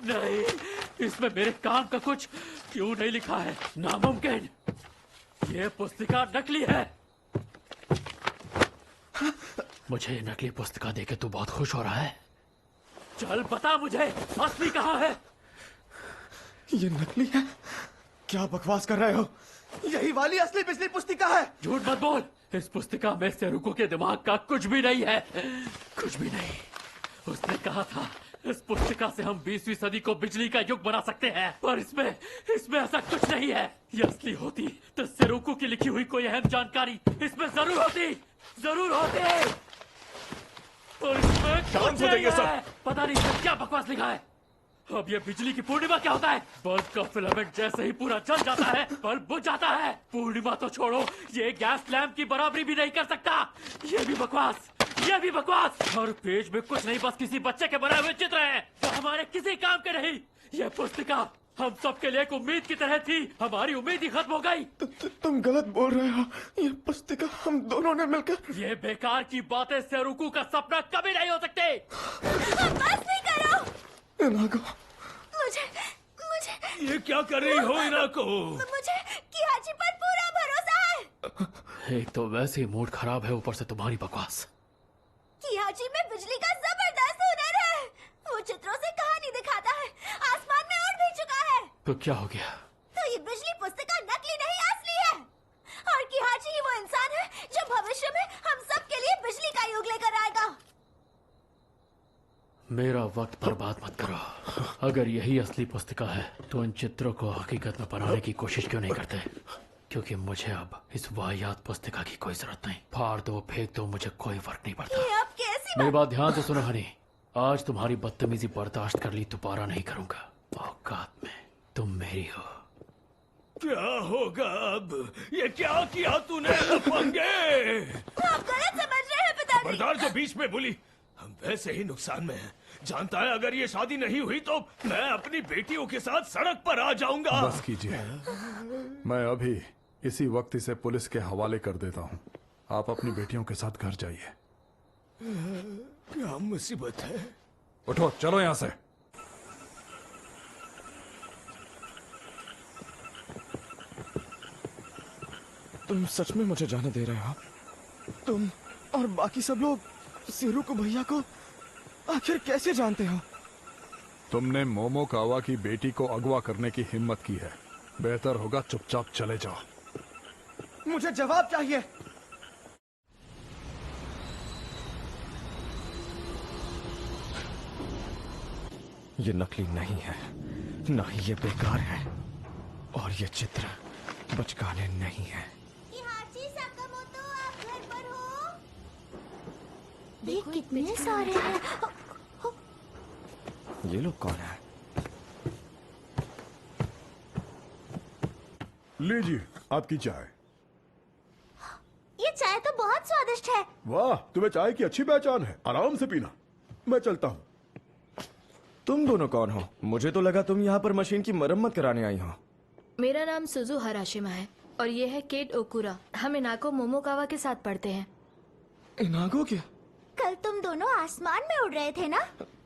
नहीं, इसमें मेरे काम का कुछ क्यों नहीं लिखा है? नामुमकिन। ये पुस्तिका नकली है। मुझे नकली पुस्तिका देके तू बहुत खुश हो रहा है? चल बता मुझे, असली कहाँ है? ये नकली है? क्या बकवास कर रहे हो? यही वाली असली पिछली पुस्तिका है। झूठ मत बोल। इस पुस्तिका में सेरुको के दिमाग का कुछ भी नहीं है, कुछ भी नहीं। उसने कहा था इस पुस्तिका से हम 20वीं सदी को बिजली का युग बना सकते हैं, पर इसमें ऐसा कुछ नहीं है। ये असली होती तो सेरुको की लिखी हुई कोई अहम जानकारी इसमें जरूर होती, जरूर होती। और इसमें शांत हो जाइए सब। पता नहीं इसमें क्या बकवास लिखा है। अब ये बिजली की पूर्णिमा क्या होता है? बल्ब का फिलामेंट जैसे ही पूरा जल जाता है बल्ब बुझ जाता है। पूर्णिमा तो छोड़ो, ये गैस लैंप की बराबरी भी नहीं कर सकता। ये भी बकवास, ये भी बकवास। हर पेज में कुछ नहीं, बस किसी बच्चे के बनाए हुए चित्र हैं जो हमारे किसी काम के नहीं। ये पुस्तिका हम सब के लिए एक उम्मीद की तरह थी, हमारी उम्मीद ही खत्म हो गई। तुम गलत बोल रहे हो। ये पुस्तिका हम दोनों ने मिलकर। ये बेकार की बातें सेरुको का सपना कभी नहीं हो सकते। बस नहीं करो। इनाको, मुझे ये क्या कर रही हो इनाको? मुझे किहाची पर पूरा भरोसा है। एक तो वैसे ही मूड खराब है, ऊपर से तुम्हारी बकवास। किहाची में बिजली का जबरदस्त हुनर है। वो चित्रों से कहानी दिखाता है, आसमान में उड़ भी चुका है। तो क्या हो गया? तो ये बिजली पुस्तिका नकली नहीं असली है। और किहाची ही वो इंसान है जो भविष्य में हम सब के लिए बिजली का युग लेकर आएगा। मेरा वक्त बर्बाद मत करो। अगर यही असली पुस्तिका है तो इन चित्रों को हकीकत में बनाने की कोशिश क्यों नहीं करते? क्योंकि मुझे अब इस वाहियात पुस्तिका की कोई जरूरत नहीं। फाड़ दो, फेंक दो, मुझे कोई फर्क नहीं पड़ता। ये अब कैसी मेरी बात ध्यान से सुनो हनी। आज तुम्हारी बदतमीजी बर्दाश्त कर ली, दोबारा नहीं करूंगा। औकात में तुम मेरी हो। क्या होगा अब? ये क्या किया तूने लफंगे? आप गलत समझ रहे हैं पिताजी। बरदार जो बीच में बोली, हम वैसे ही नुकसान में हैं। जानता है अगर ये शादी नहीं हुई तो मैं अपनी बेटियों के साथ सड़क पर आ जाऊंगा। बस कीजिए, मैं अभी इसी वक्त इसे पुलिस के हवाले कर देता हूँ। आप अपनी बेटियों के साथ घर जाइए। क्या मुसीबत है? उठो, चलो यहाँ से। तुम सच में मुझे जाने दे रहे हो? तुम और बाकी सब लोग सेरुको भैया को आखिर कैसे जानते हो? तुमने मोमोकावा की बेटी को अगवा करने की हिम्मत की है। बेहतर होगा चुपचाप चले जाओ। मुझे जवाब चाहिए। ये नकली नहीं है, ना ही ये बेकार है, और ये चित्र बचकाने नहीं है। किहाची साकामोतो, आप घर पर हो? ये कितने सारे हैं। ये लोग कौन है? लीजिए आपकी चाय। ये चाय तो बहुत स्वादिष्ट है। वाह, तुम्हें चाय की अच्छी पहचान है। आराम से पीना, मैं चलता हूँ। तुम दोनों कौन हो? मुझे तो लगा तुम यहाँ पर मशीन की मरम्मत कराने आई हो। मेरा नाम सुजु हराशिमा है और ये है केट ओकुरा। हम इनाको मोमोकावा के साथ पढ़ते हैं। इनागो क्या? कल तुम दोनों आसमान में उड़ रहे थे ना?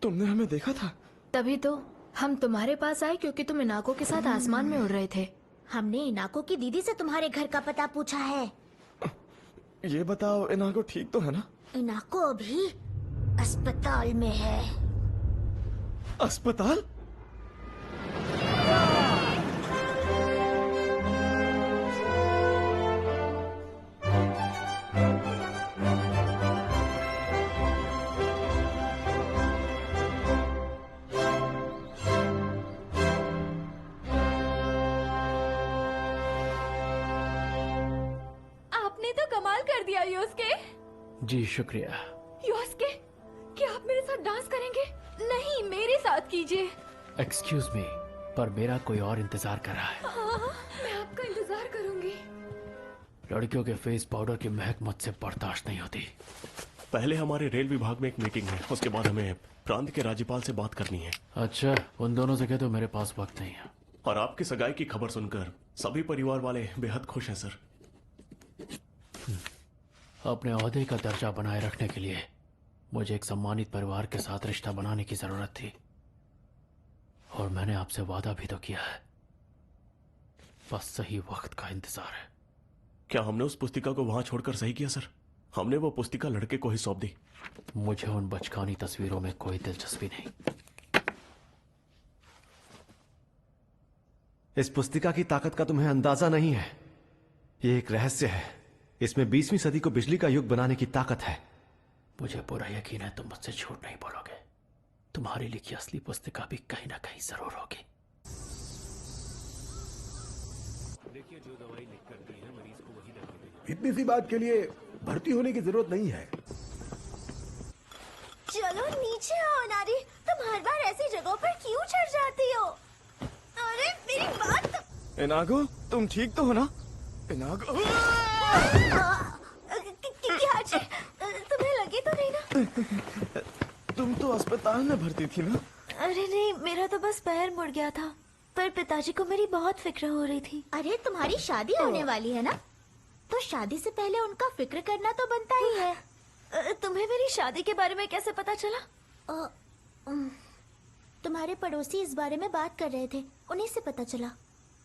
तुमने हमें देखा था? तभी तो हम तुम्हारे पास आए, क्योंकि तुम इनाको के साथ आसमान में उड़ रहे थे। हमने इनाको की दीदी से तुम्हारे घर का पता पूछा है। ये बताओ, इनागो ठीक तो है ना? इनाको अभी अस्पताल में है। अस्पताल? आपने तो कमाल कर दिया योस्के। जी शुक्रिया। योस्के, क्या आप मेरे साथ डांस करेंगे? नहीं, मेरे साथ कीजिए। एक्सक्यूज मी, पर मेरा कोई और इंतजार कर रहा है। हाँ, मैं आपका इंतजार करूंगी। लड़कियों के फेस पाउडर की महक मुझसे बर्दाश्त नहीं होती। पहले हमारे रेल विभाग में एक मीटिंग है, उसके बाद हमें प्रांत के राज्यपाल से बात करनी है। अच्छा, उन दोनों से कह दो मेरे पास वक्त नहीं है। और आपकी सगाई की खबर सुनकर सभी परिवार वाले बेहद खुश हैं सर। अपने ओहदे का दर्जा बनाए रखने के लिए मुझे एक सम्मानित परिवार के साथ रिश्ता बनाने की जरूरत थी, और मैंने आपसे वादा भी तो किया है, बस सही वक्त का इंतजार है। क्या हमने उस पुस्तिका को वहां छोड़कर सही किया सर? हमने वो पुस्तिका लड़के को ही सौंप दी। मुझे उन बचकानी तस्वीरों में कोई दिलचस्पी नहीं। इस पुस्तिका की ताकत का तुम्हें अंदाजा नहीं है। ये एक रहस्य है। इसमें 20वीं सदी को बिजली का युग बनाने की ताकत है। मुझे पूरा यकीन है तुम मुझसे झूठ नहीं बोलोगे। तुम्हारी लिखी असली पुस्तिका भी कहीं ना कहीं जरूर होगी। इतनी सी बात के लिए भर्ती होने की जरूरत नहीं है। चलो नीचे आओ नारी, तुम हर बार ऐसी जगहों पर क्यों चढ़ जाती हो? अरे मेरी बात तो... इनागो, तुम ठीक तो हो ना? इनागो, क्या जी, तुम्हें लगी तो नहीं ना? तुम तो अस्पताल में भर्ती थी ना? अरे नहीं, मेरा तो बस पैर मुड़ गया था, पर पिताजी को मेरी बहुत फिक्र हो रही थी। अरे तुम्हारी शादी होने वाली है ना, तो शादी से पहले उनका फिक्र करना तो बनता ही है। तुम्हें मेरी शादी के बारे में कैसे पता चला? तुम्हारे पड़ोसी इस बारे में बात कर रहे थे, उन्हीं से पता चला।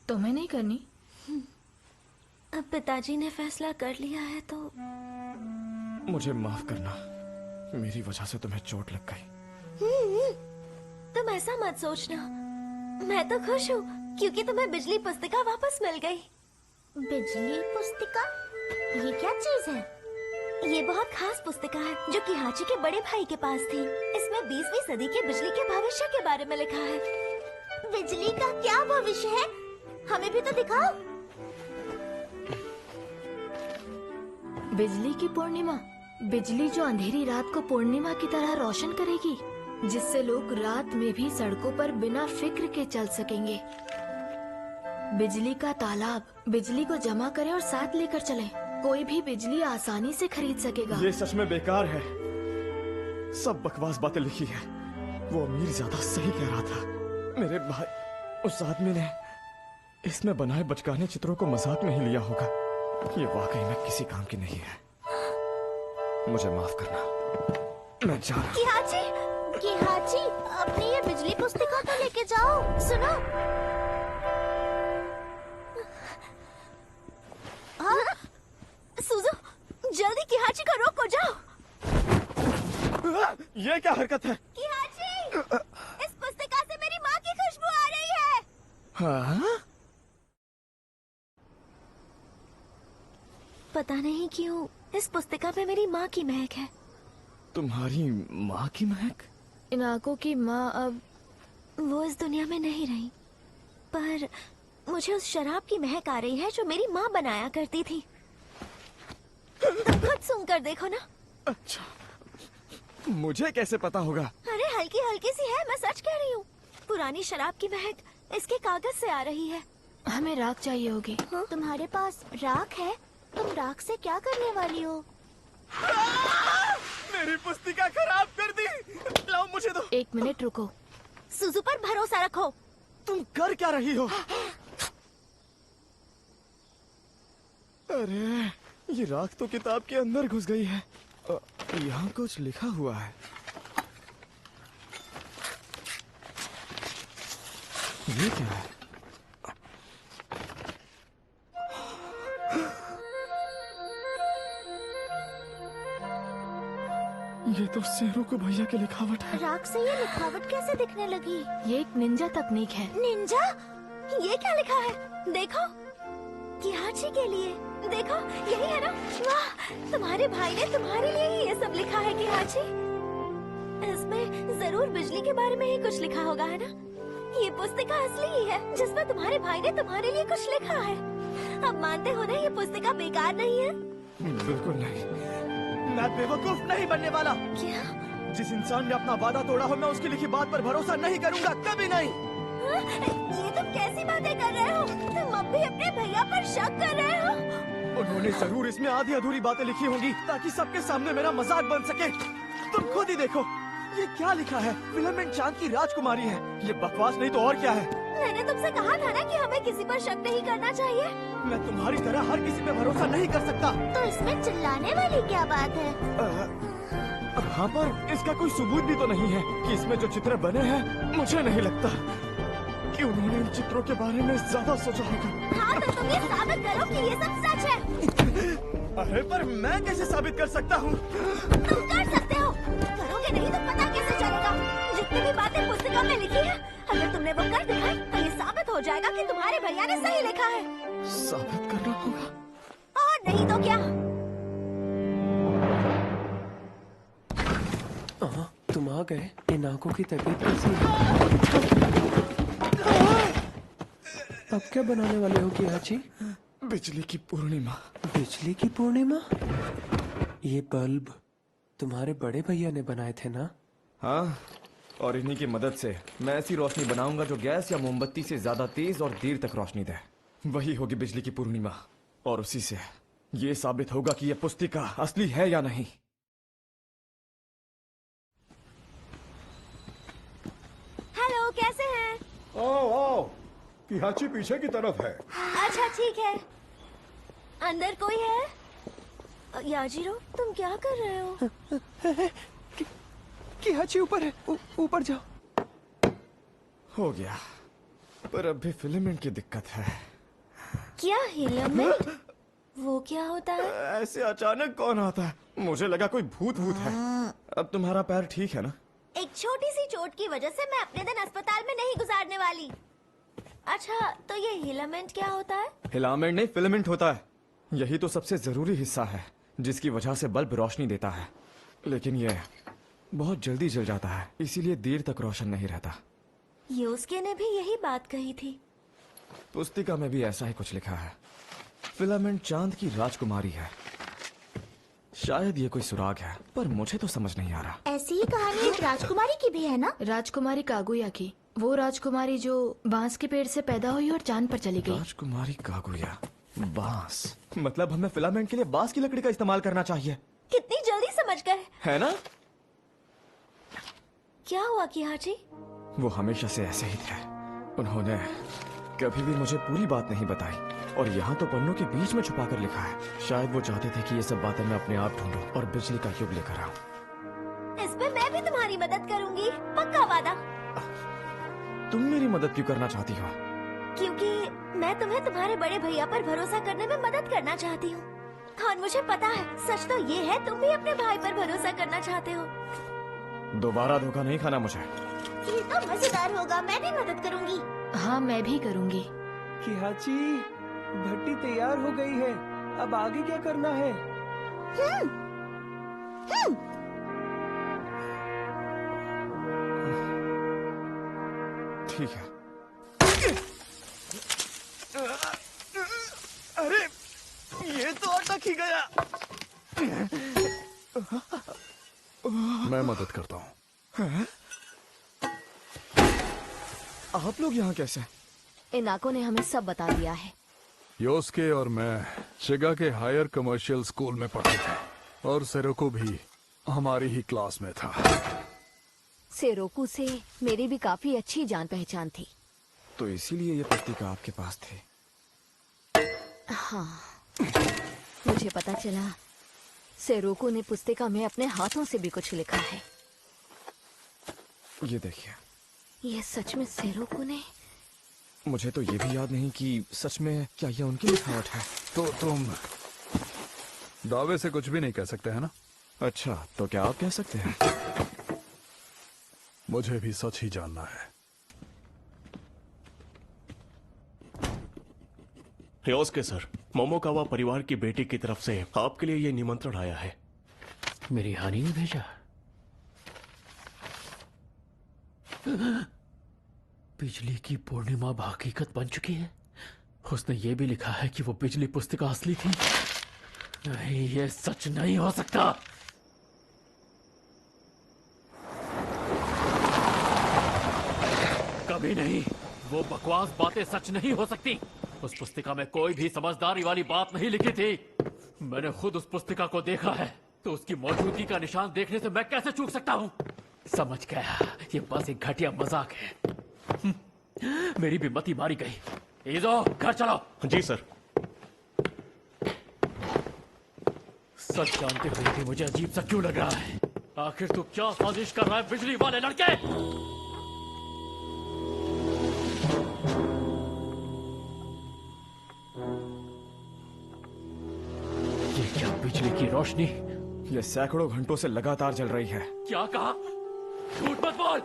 तुम्हें नहीं करनी? अब पिताजी ने फैसला कर लिया है तो... मुझे माफ करना, मेरी वजह से तुम्हें चोट लग गई। तुम ऐसा मत सोचना, मैं तो खुश हूँ क्योंकि तुम्हें बिजली पुस्तिका वापस मिल गई। बिजली पुस्तिका? ये क्या चीज है? ये बहुत खास पुस्तिका है जो कि हाची के बड़े भाई के पास थी। इसमें 20वीं सदी के बिजली के भविष्य के बारे में लिखा है। बिजली का क्या भविष्य है? हमें भी तो दिखाओ। बिजली की पूर्णिमा, बिजली जो अंधेरी रात को पूर्णिमा की तरह रोशन करेगी, जिससे लोग रात में भी सड़कों पर बिना फिक्र के चल सकेंगे। बिजली का तालाब, बिजली को जमा करें और साथ लेकर चलें। कोई भी बिजली आसानी से खरीद सकेगा। ये सच में बेकार है, सब बकवास बातें लिखी है। वो अमीर ज्यादा सही कह रहा था। मेरे भाई, उस आदमी ने इसमें बनाए बचकाने चित्रों को मजाक में ही लिया होगा। ये वाकई में किसी काम की नहीं है। मुझे माफ करना, मैं जा रहा हूँ। किहाची, अपनी ये बिजली पुस्तिका तो लेके जाओ। सुनो, सुजो, जल्दी किहाची को रोको, जाओ। ये क्या हरकत है? किहाची, इस पुस्तिका से मेरी माँ की खुशबू आ रही है। हाँ? पता नहीं क्यों इस पुस्तिका पे मेरी माँ की महक है। तुम्हारी माँ की महक? इनाको की माँ अब... वो इस दुनिया में नहीं रही, पर मुझे उस शराब की महक आ रही है जो मेरी माँ बनाया करती थी। तुम खुद सुनकर देखो ना। अच्छा, मुझे कैसे पता होगा? अरे हल्की हल्की सी है, मैं सच कह रही हूँ। पुरानी शराब की महक इसके कागज से आ रही है। हमें राख चाहिए होगी। तुम्हारे पास राख है? तुम राख से क्या करने वाली हो? मेरी पुस्तिका खराब कर दी। लाओ मुझे दो। 1 मिनट रुको। सुजू पर भरोसा रखो। तुम कर क्या रही हो? अरे, ये राख तो किताब के अंदर घुस गई है। यहाँ कुछ लिखा हुआ है। ये क्या है? ये तो सेरू को भैया की लिखावट है। राख से ये लिखावट कैसे दिखने लगी? ये एक निंजा तकनीक है। निंजा? ये क्या लिखा है? देखो, किहाची के लिए। देखो, यही है ना? वाह, तुम्हारे भाई ने तुम्हारे लिए ही ये सब लिखा है किहाची। इसमें जरूर बिजली के बारे में ही कुछ लिखा होगा, है ना? ये पुस्तिका असली ही है जिसमें तुम्हारे भाई ने तुम्हारे लिए कुछ लिखा है। अब मानते हो ना ये पुस्तिका बेकार नहीं है? बिल्कुल नहीं, मैं बेवकूफ नहीं बनने वाला। क्या? जिस इंसान ने अपना वादा तोड़ा हो, मैं उसकी लिखी बात पर भरोसा नहीं करूंगा, कभी नहीं। ये तुम कैसी बातें कर रहे हो? तुम अब भी अपने भैया पर शक कर रहे हो? उन्होंने जरूर इसमें आधी अधूरी बातें लिखी होंगी ताकि सबके सामने मेरा मजाक बन सके। तुम खुद ही देखो, ये क्या लिखा है? फिलामेंट चांद की राजकुमारी है। ये बकवास नहीं तो और क्या है? मैंने तुमसे कहा था ना कि हमें किसी पर शक नहीं करना चाहिए। मैं तुम्हारी तरह हर किसी पे भरोसा नहीं कर सकता। तो इसमें चिल्लाने वाली क्या बात है? हाँ, पर इसका कोई सबूत भी तो नहीं है कि इसमें जो चित्र बने हैं, मुझे नहीं लगता। कि उन्होंने इन चित्रों के बारे में ज्यादा सोचा होगा। हाँ तो तुम ये साबित करो कि ये सब सच है। अरे पर मैं कैसे साबित कर सकता हूँ? तुम कर सकते हो, करोगे नहीं तो पता कैसे चलेगा? जितनी भी बातें पुस्तिका में लिखी है, अगर तुमने वो कर दिखाई तो ये साबित हो जाएगा कि तुम्हारे भैया ने सही लिखा है। साबित करना होगा? और नहीं तो क्या। तुम आ गए। इन आंखों की तबीयत कैसी है? अब क्या बनाने वाले हो कियाची? बिजली की पूर्णिमा। बिजली की पूर्णिमा? ये बल्ब तुम्हारे बड़े भैया ने बनाए थे ना? हाँ, और इन्हीं की मदद से मैं ऐसी रोशनी बनाऊंगा जो गैस या मोमबत्ती से ज्यादा तेज और देर तक रोशनी दे। वही होगी बिजली की पूर्णिमा, और उसी से ये साबित होगा कि यह पुस्तिका असली है या नहीं। हेलो, कैसे हैं? आओ किहाची पीछे की तरफ है। अच्छा ठीक है। अंदर कोई है? याजीरो, तुम क्या कर रहे हो? किहाची ऊपर है, ऊपर जाओ। हो गया, पर अब भी फिलामेंट की दिक्कत है। क्या फिलामेंट? वो क्या होता है? ऐसे अचानक कौन आता है? मुझे लगा कोई भूत है। अब तुम्हारा पैर ठीक है ना? एक छोटी सी चोट की वजह से मैं अपने दिन अस्पताल में नहीं गुजारने वाली। अच्छा, तो ये फिलामेंट क्या होता है? फिलामेंट नहीं, फिलामेंट होता है। यही तो सबसे जरूरी हिस्सा है जिसकी वजह से बल्ब रोशनी देता है, लेकिन यह बहुत जल्दी जल जाता है, इसीलिए देर तक रोशन नहीं रहता। योस्के ने भी यही बात कही थी। पुस्तिका में भी ऐसा ही कुछ लिखा है। फिलामेंट चांद की राजकुमारी है। शायद ये कोई सुराग है, पर मुझे तो समझ नहीं आ रहा। ऐसी ही कहानी एक राजकुमारी की भी है ना? राजकुमारी कागुया की, वो राजकुमारी जो बांस के पेड़ से पैदा हुई और चांद पर चली गई। राजकुमारी कागुया, बांस, मतलब हमें फिलामेंट के लिए बांस की लकड़ी का इस्तेमाल करना चाहिए। कितनी जल्दी समझ गए, है ना? क्या हुआ किहाची? वो हमेशा से ऐसे ही थे। उन्होंने कभी भी मुझे पूरी बात नहीं बताई, और यहाँ तो पन्नों के बीच में छुपा कर लिखा है। शायद वो चाहते थे कि ये सब बातें मैं अपने आप ढूंढूं और बिजली का युग लेकर आऊं। इस पे मैं भी तुम्हारी मदद करूंगी, पक्का वादा। तुम मेरी मदद क्यों करना चाहती हो? क्योंकि मैं तुम्हें तुम्हारे बड़े भैया पर भरोसा करने में मदद करना चाहती हूँ, और मुझे पता है सच तो ये है तुम भी अपने भाई पर भरोसा करना चाहते हो। दोबारा धोखा नहीं खाना मुझे। ये तो मजेदार होगा, मैं भी मदद करूंगी। हाँ, मैं भी करूंगी। किहाची, भट्टी तैयार हो गई है, अब आगे क्या करना है? ठीक है। अरे ये तो अटक ही गया। मैं मदद करता हूँ। आप लोग यहाँ कैसे? इनाको ने हमें सब बता दिया है। योस्के और मैं शिगा के हायर कमर्शियल स्कूल में पढ़ते थे, और सेरोको भी हमारी ही क्लास में था। सेरोकू से मेरी भी काफी अच्छी जान पहचान थी। तो इसीलिए ये पुस्तिका आपके पास थी? हाँ, मुझे पता चला सेरोकू ने पुस्तिका में अपने हाथों से भी कुछ लिखा है। ये देखिए। ये सच में सेरोकू ने? मुझे तो ये भी याद नहीं कि सच में क्या ये उनकी लिखावट है। तो तुम दावे से कुछ भी नहीं कह सकते है ना? अच्छा, तो क्या आप कह सकते हैं? मुझे भी सच ही जानना है। योस्के सर, मोमोकावा परिवार की बेटी की तरफ से आपके लिए ये निमंत्रण आया है। मेरी हानि ने भेजा? बिजली की पूर्णिमा हकीकत बन चुकी है। उसने ये भी लिखा है कि वो बिजली पुस्तिका असली थी। नहीं, ये सच नहीं हो सकता। कभी नहीं। वो बकवास बातें सच नहीं हो सकती। उस पुस्तिका में कोई भी समझदारी वाली बात नहीं लिखी थी। मैंने खुद उस पुस्तिका को देखा है, तो उसकी मौजूदगी का निशान देखने से मैं कैसे चूक सकता हूँ? समझ गया, ये बस एक घटिया मजाक है। मेरी भी मती मारी गई। ईजो, घर चलो। जी सर। सच जानते हुए भी मुझे अजीब सा क्यों लग रहा है? आखिर तू क्या साजिश कर रहा है, बिजली वाले लड़के? बिजली की रोशनी ये सैकड़ों घंटों से लगातार जल रही है। क्या कहा? झूठ मत बोल।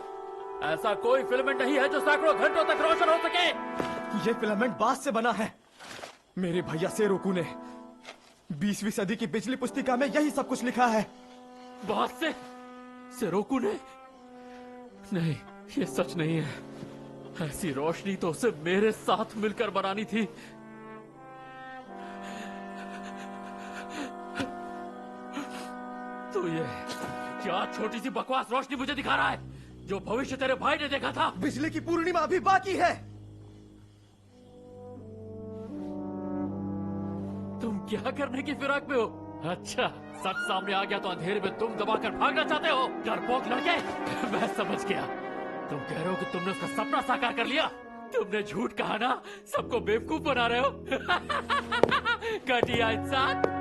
ऐसा कोई फिलामेंट नहीं है जो सैकड़ों घंटों तक रोशन हो सके। ये फिलामेंट बांस से बना है। मेरे भैया सेरोकू ने 20वीं सदी की बिजली पुस्तिका में यही सब कुछ लिखा है। बांस से? सेरोकू ने? नहीं, ये सच नहीं है। ऐसी रोशनी तो उसे मेरे साथ मिलकर बनानी थी। तो ये क्या छोटी सी बकवास रोशनी मुझे दिखा रहा है, जो भविष्य तेरे भाई ने देखा था? बिजली की पूर्णिमा अभी बाकी है। तुम क्या करने की फिराक में हो? अच्छा, सच सामने आ गया तो अंधेरे में तुम दबाकर भागना चाहते हो? डरपोक लड़के, मैं समझ गया। तुम कह रहे हो कि तुमने उसका सपना साकार कर लिया। तुमने झूठ कहा ना, सबको बेवकूफ बना रहे हो। घटिया इंसान।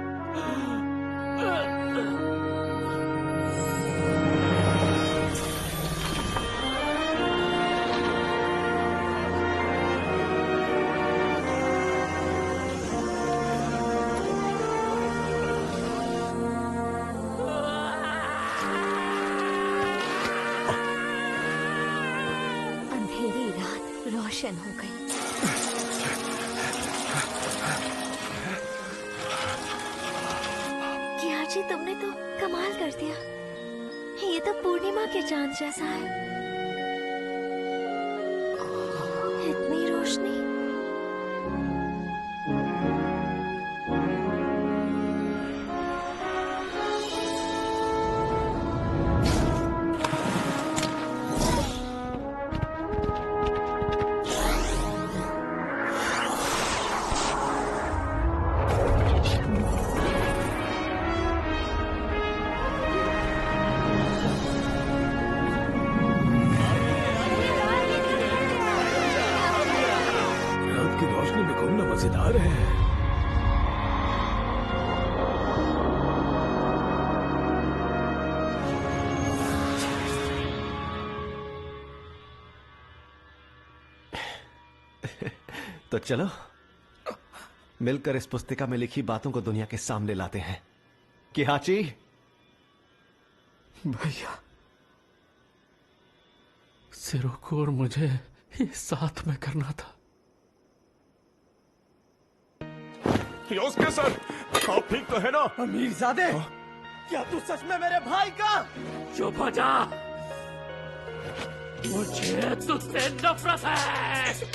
अंधेरी रात रोशन हो गई। किया जी, तुमने तो कमाल कर दिया। ये तो पूर्णिमा के चांद जैसा है। इतनी रोशनी। रात की रोशनी में घूमना मजेदार है। तो चलो मिलकर इस पुस्तिका में लिखी बातों को दुनिया के सामने लाते हैं। किहाची भैया, सेरोकू और मुझे ये साथ में करना था। योस्के सर, आप ठीक तो है ना? अमीरजादे, क्या तू सच में मेरे भाई का? चुप हो जा, मुझे तुझसे नफरत है।